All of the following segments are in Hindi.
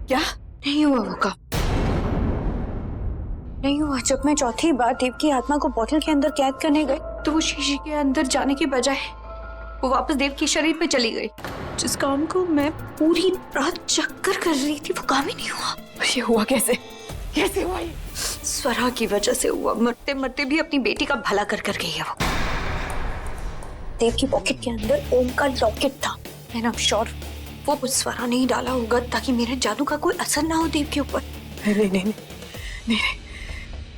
क्या नहीं हुआ वो काम, नहीं हुआ। जब मैं चौथी बार देव की आत्मा को बोतल के अंदर कैद करने गई तो वो शीशे के अंदर जाने के बजाय वो वापस देव के शरीर पे चली गई। जिस काम को मैं पूरी रात चक्कर कर रही थी वो काम ही नहीं हुआ। ये हुआ कैसे? कैसे हुआ ये? स्वरा की वजह से हुआ। मरते मरते भी अपनी बेटी का भला कर कर गई है वो। देव की पॉकेट के अंदर ओम का लॉकेट था। मैं ना श्योर वो स्वरा नहीं डाला होगा ताकि मेरे जादू का कोई असर ना हो देव के ऊपर। नहीं नहीं नहीं नहीं,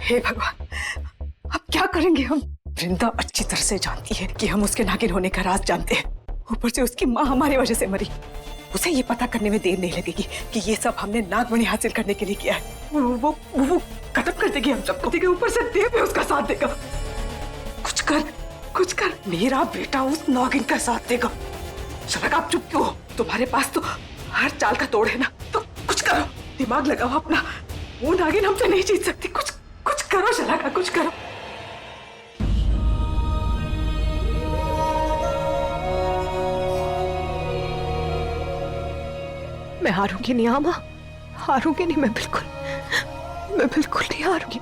हे भगवान, अब क्या करेंगे हम? वृंदा अच्छी तरह से जानती है कि हम उसके नागिन होने का राज जानते हैं। ऊपर से उसकी माँ हमारी वजह से मरी। उसे ये पता करने में देर नहीं लगेगी कि ये सब हमने नागमणि हासिल करने के लिए किया है। वो खत्म कर देगी हम सबको। देखिए ऊपर से देव भी उसका साथ देगा। कुछ कर, कुछ कर। मेरा बेटा उस नागिन का साथ देगा। शलक आप चुप क्यों हो? तुम्हारे पास तो हर चाल का तोड़ है ना, तो कुछ करो, दिमाग लगाओ अपना। वो नागिन हमसे नहीं जीत सकती। कुछ कुछ करो शलका, कुछ करो। मैं हारूंगी नहीं आमा, हारूंगी नहीं। मैं बिल्कुल नहीं हारूंगी।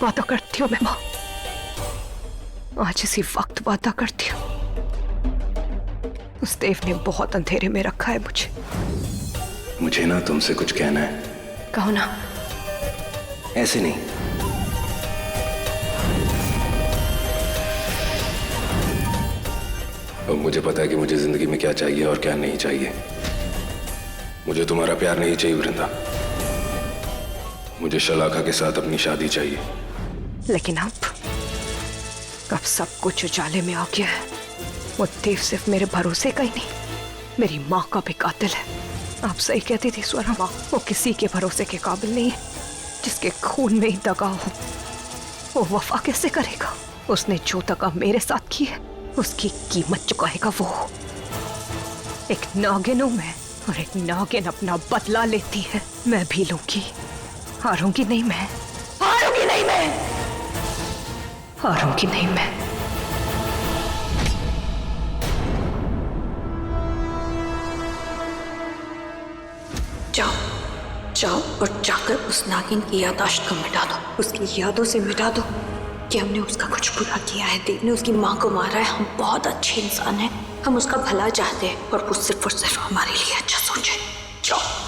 वादा करती हूँ मैं माँ, आज इसी वक्त वादा करती हूँ। उस देव ने बहुत अंधेरे में रखा है मुझे। मुझे ना तुमसे कुछ कहना है। कहो ना। ऐसे नहीं, अब मुझे पता है कि मुझे जिंदगी में क्या चाहिए और क्या नहीं चाहिए। मुझे तुम्हारा प्यार नहीं चाहिए वृंदा, मुझे शलाका के साथ अपनी शादी चाहिए। लेकिन अब सब कुछ उजाले में आ गया है। वो देव सिर्फ मेरे भरोसे का ही नहीं, मेरी माँ का भी कातिल है। आप सही कहती थी स्वरा माँ, वो किसी के भरोसे के काबिल नहीं है। जिसके खून में ही दगा हो वो वफा कैसे करेगा? उसने जो दगा मेरे साथ की है उसकी कीमत चुकाएगा वो। एक नागिन हूं मैं और एक नागिन अपना बदला लेती है। मैं भी लूंगी। हारूंगी नहीं मैं, हारूंगी नहीं मैं, हारूंगी नहीं मैं। जाओ जाओ और जाकर उस नागिन की याददाश्त को मिटा दो। उसकी यादों से मिटा दो कि हमने उसका कुछ बुरा किया है। देव ने उसकी माँ को मारा है। हम बहुत अच्छे इंसान हैं, हम उसका भला चाहते हैं और वो सिर्फ और सिर्फ हमारे लिए अच्छा सोचे। जाओ।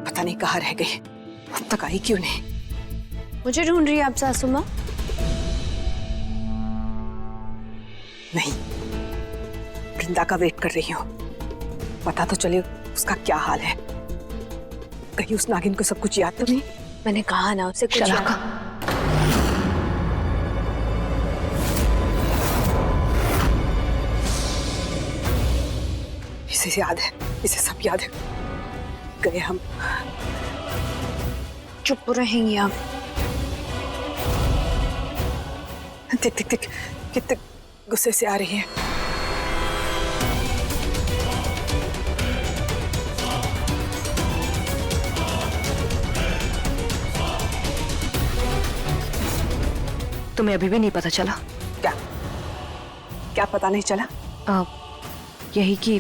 पता नहीं कहाँ रह गई, अब तक आई क्यों नहीं? मुझे ढूंढ रही है आप सासू माँ? नहीं, वृंदा का वेट कर रही हूँ। पता तो चले उसका क्या हाल है। कहीं उस नागिन को सब कुछ याद तो नहीं? मैंने कहा ना उसे कुछ शलाका, इसे याद है, इसे सब याद है। गए हम। चुप रहेंगी आप? देख देख देख कितने गुस्से से आ रही है। तुम्हें अभी भी नहीं पता चला? क्या क्या पता नहीं चला? यही कि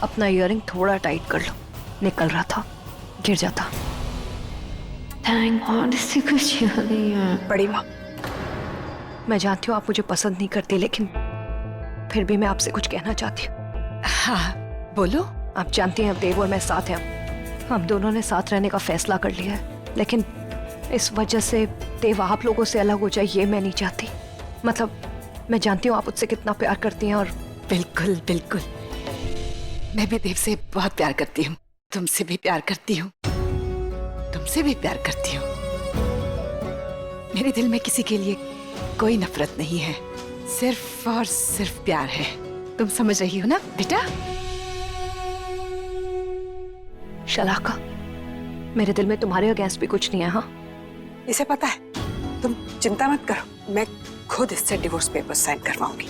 अपना इयरिंग थोड़ा टाइट कर लो। निकल रहा था, गिर जाता। थैंक गॉड इससे कुछ याद नहीं है। बड़ी माँ, मैं जानती हूँ आप मुझे पसंद नहीं करती, लेकिन फिर भी मैं आपसे कुछ कहना चाहती हूँ। हाँ बोलो। आप जानती हैं अब देव और मैं साथ हैं। हम दोनों ने साथ रहने का फैसला कर लिया है, लेकिन इस वजह से देव आप लोगों से अलग हो जाए ये मैं नहीं चाहती। मतलब मैं जानती हूँ आप उससे कितना प्यार करती हैं और बिल्कुल बिल्कुल, मैं भी देव से बहुत प्यार करती हूँ, तुमसे भी प्यार करती हूँ, तुमसे भी प्यार करती हूँ। मेरे दिल में किसी के लिए कोई नफरत नहीं है, सिर्फ और सिर्फ प्यार है। तुम समझ रही हो ना बेटा? शलाका, मेरे दिल में तुम्हारे अगेंस्ट भी कुछ नहीं है। हाँ, इसे पता है, तुम चिंता मत करो, मैं खुद इससे डिवोर्स पेपर साइन करवाऊंगी।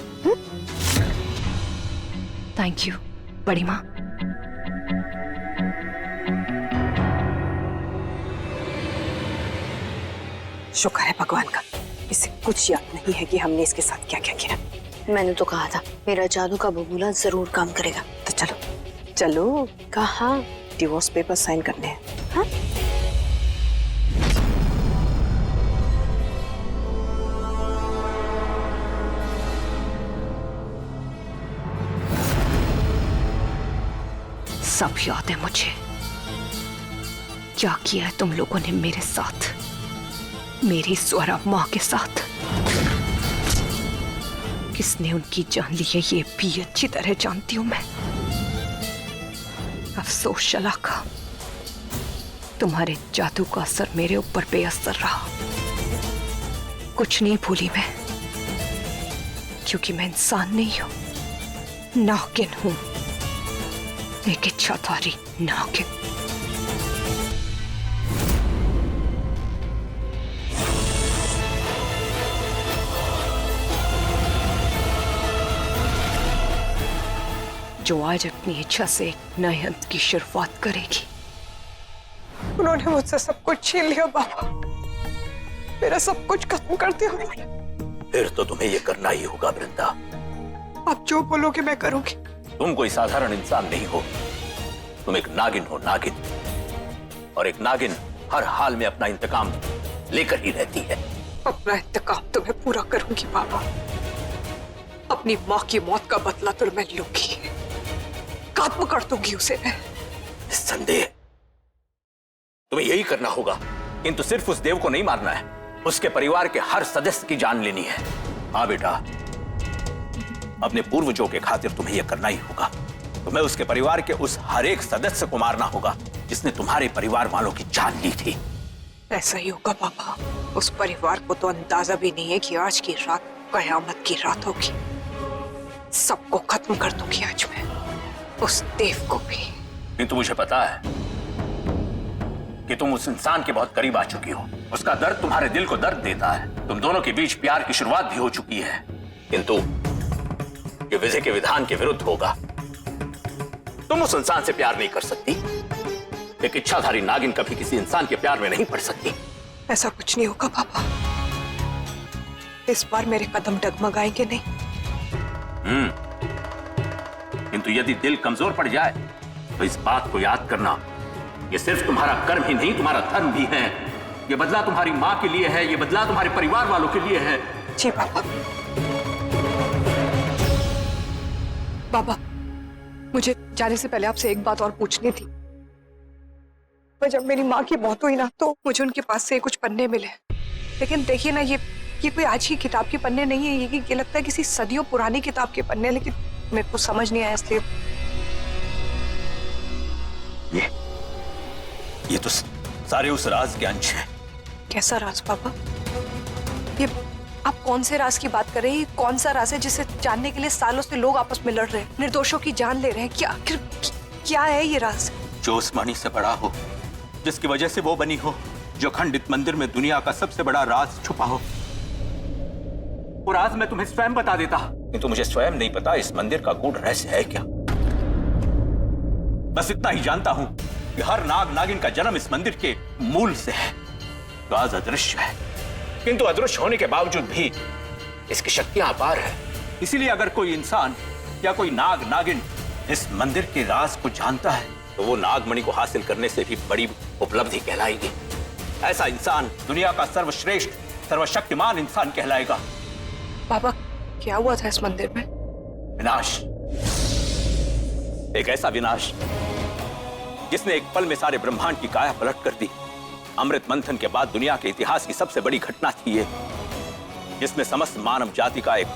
थैंक यू बड़ी माँ। शुक्र है भगवान का, इसे कुछ याद नहीं है कि हमने इसके साथ क्या क्या किया। मैंने तो कहा था मेरा जादू का बबूला जरूर काम करेगा। तो चलो चलो, कहाँ डिवोर्स पेपर साइन करने हैं? हाँ? सब याद है मुझे, क्या किया है तुम लोगों ने मेरे साथ, मेरी स्वरा माँ के साथ। किसने उनकी जान ली है ये भी अच्छी तरह जानती हूं मैं। अफसोस शलाका, तुम्हारे जादू का असर मेरे ऊपर बेअसर रहा। कुछ नहीं भूली मैं, क्योंकि मैं इंसान नहीं हूं, नागिन हूं, एक इच्छाधारी नागिन। जो आज अपनी इच्छा से एक नए अंत की शुरुआत करेगी। उन्होंने मुझसे सब कुछ छीन लिया बाबा, मेरा सब कुछ खत्म कर दिया उन्होंने। फिर तो तुम्हें ये करना ही होगा वृंदा। आप जो बोलोगे मैं करूंगी। तुम कोई साधारण इंसान नहीं हो, तुम एक नागिन हो, नागिन। और एक नागिन हर हाल में अपना इंतकाम लेकर ही रहती है। अपना इंतकाम तो मैं पूरा करूंगी बाबा, अपनी माँ की मौत का बदला तो मैं लूंगी, खत्म कर दूंगी उसे मैं। संदेह तुम्हें यही करना होगा, किंतु सिर्फ उस देव को नहीं मारना है, उसके परिवार के हर सदस्य की जान लेनी है। हाँ बेटा, अपने पूर्वजों के खातिर तुम्हें यह करना ही होगा। तुम्हें उसके परिवार के उस हर एक सदस्य को मारना होगा जिसने तुम्हारे परिवार वालों की जान ली थी। ऐसा ही होगा बाबा, उस परिवार को तो अंदाजा भी नहीं है कि आज की रात कयामत की रात होगी। सबको खत्म कर दूंगी आज मैं, उस देव को भी। किंतु मुझे पता है कि तुम उस इंसान के बहुत करीब आ चुकी हो, उसका दर्द तुम्हारे दिल को दर्द देता है। तुम दोनों के बीच प्यार की शुरुआत भी हो चुकी है, किंतु ये विधि के विधान के विरुद्ध होगा। तुम उस इंसान से प्यार नहीं कर सकती, एक इच्छाधारी नागिन कभी किसी इंसान के प्यार में नहीं पड़ सकती। ऐसा कुछ नहीं होगा पापा, इस बार मेरे कदम डगमगाएंगे नहीं। किंतु यदि दिल कमजोर पड़ जाए तो इस बात को याद करना, ये सिर्फ तुम्हारा कर्म ही नहीं, तुम्हारा धर्म भी है। ये बदला तुम्हारी माँ के लिए है, ये बदला तुम्हारे परिवार वालों के लिए है। जी पापा। बाबा, मुझे जाने से पहले आपसे एक बात और पूछनी थी। जब मेरी माँ की मौत हुई ना, तो मुझे उनके पास से कुछ पन्ने मिले, लेकिन देखिए ना, ये कोई आज की किताब के पन्ने नहीं है, ये लगता है किसी सदियों पुरानी किताब के पन्ने, लेकिन मेरे को समझ नहीं आया इसलिए। ये तो सारे उस राज के अंश हैं। कैसा राज पापा? ये आप कौन से राज की बात कर रहे हैं? कौन सा राज है जिसे जानने के लिए सालों से लोग आपस में लड़ रहे हैं, निर्दोषों की जान ले रहे हैं? क्या आखिर क्या है ये राज? जो उस मणि से बड़ा हो, जिसकी वजह से वो बनी हो, जो खंडित मंदिर में दुनिया का सबसे बड़ा राज छुपा हो, वो राज मैं तुम्हें स्वयं बता देता, किंतु मुझे स्वयं नहीं पता इस मंदिर का गूढ़ रहस्य है क्या। बस इतना ही जानता हूं कि हर नाग नागिन का जन्म इस मंदिर के मूल से है। राज अदृश्य है, किंतु अदृश्य होने के बावजूद भी इसकी शक्तियां अपार है। इसीलिए अगर कोई इंसान या कोई नाग नागिन इस मंदिर के राज को जानता है, तो वो नागमणि को हासिल करने से भी बड़ी उपलब्धि कहलाएगी। ऐसा इंसान दुनिया का सर्वश्रेष्ठ सर्वशक्तिमान इंसान कहलाएगा। बाबा, क्या हुआ था इस मंदिर में? विनाश, एक ऐसा विनाश जिसने एक पल में सारे ब्रह्मांड की काया पलट कर दी। अमृत मंथन के बाद दुनिया के इतिहास की सबसे बड़ी घटना थी ये, जिसमें समस्त मानव जाति का एक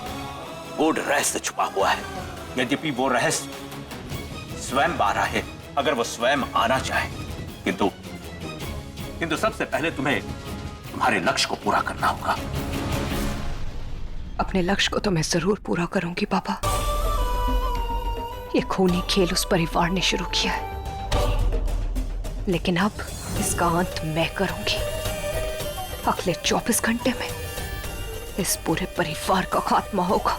गूढ़ रहस्य छुपा हुआ है। यद्यपि वो रहस्य स्वयं बाहर है, अगर वो स्वयं आना चाहे। किंतु सबसे पहले तुम्हें तुम्हारे लक्ष्य को पूरा करना होगा। अपने लक्ष्य को तो मैं जरूर पूरा करूंगी पापा। ये खूनी खेल उस परिवार ने शुरू किया है, लेकिन अब इसका अंत मैं करूंगी। अगले 24 घंटे में इस पूरे परिवार का खात्मा होगा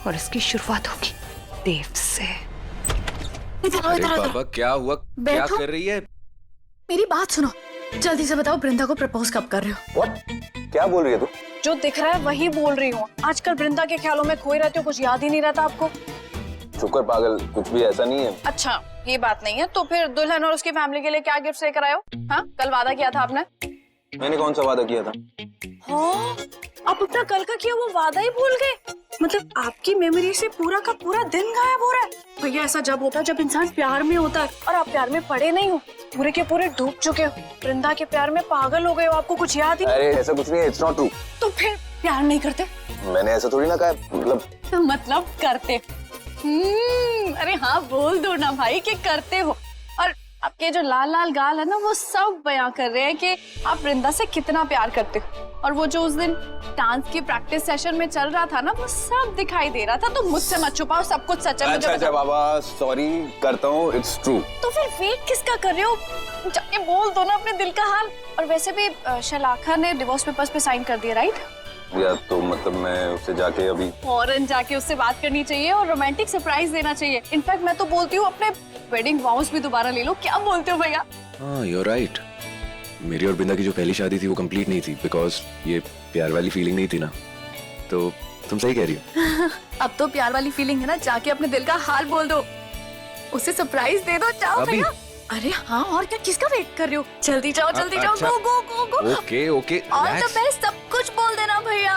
और इसकी शुरुआत होगी देव से। अरे बाबा क्या हुआ? क्या कर रही है? मेरी बात सुनो, जल्दी से बताओ वृंदा को प्रपोज कब कर रहे हो? What? क्या बोल रही है तू? जो दिख रहा है वही बोल रही हूँ। आजकल वृंदा के ख्यालों में खोए रहते हो, कुछ याद ही नहीं रहता आपको। शुक्र पागल, कुछ भी ऐसा नहीं है। अच्छा ये बात नहीं है तो फिर दुल्हन और उसकी फैमिली के लिए क्या गिफ्ट लेकर आए हो? हाँ कल वादा किया था आपने। मैंने कौन सा वादा किया था? हाँ आप अपना कल का किया वो वादा ही भूल गए। मतलब आपकी मेमोरी से पूरा का पूरा दिन गायब हो रहा है। भैया ऐसा जब होता है जब इंसान प्यार में होता है, और आप प्यार में पड़े नहीं हो, पूरे के पूरे डूब चुके हो। वृंदा के प्यार में पागल हो गए हो, आपको कुछ याद ही नहीं। अरे ऐसा कुछ नहीं है, इट्स नॉट ट्रू। तो फिर प्यार नहीं करते? मैंने ऐसा थोड़ी ना कहा, मतलब करते। अरे हाँ बोल दो ना भाई कि करते हो। और आपके जो लाल लाल गाल है ना वो सब बयां कर रहे हैं कि आप वृंदा से कितना प्यार करते हो। और वो जो उस दिन डांस की प्रैक्टिस सेशन में चल रहा था ना वो सब दिखाई दे रहा था। तो मुझसे मत छुपाओ, सब कुछ सच है। अच्छा बाबा सॉरी, करता हूँ, इट्स ट्रू। तो फिर वेट किसका कर रहे हो? जाके बोल दो ना अपने दिल का हाल। और वैसे भी शलाखा ने डिवोर्स पेपर्स पे साइन कर दिया, राइट? या तो मतलब मैं उससे जाके अभी फौरन जाके उससे बात करनी चाहिए और रोमांटिक सरप्राइज देना चाहिए। इनफैक्ट मैं तो बोलती हूँ अपने वेडिंग वाउस भी दोबारा ले लो। क्या बोलते हो भैया? हाँ यू आर राइट। मेरी और बिंदा की जो पहली शादी थी वो कंप्लीट नहीं थी, बिकॉज ये प्यार वाली फीलिंग नहीं थी ना। तो तुम सही कह रही हो। अब तो प्यार वाली फीलिंग है ना, जाके अपने दिल का हाल बोल दो, उसे सरप्राइज दे दो। जाओ अभी? भैया। अरे हाँ और क्या, किसका वेट कर रहे हो? जल्दी जाओ जल्दी जाओ। अच्छा। Go go go go. Okay okay all the best, सब कुछ बोल देना भैया।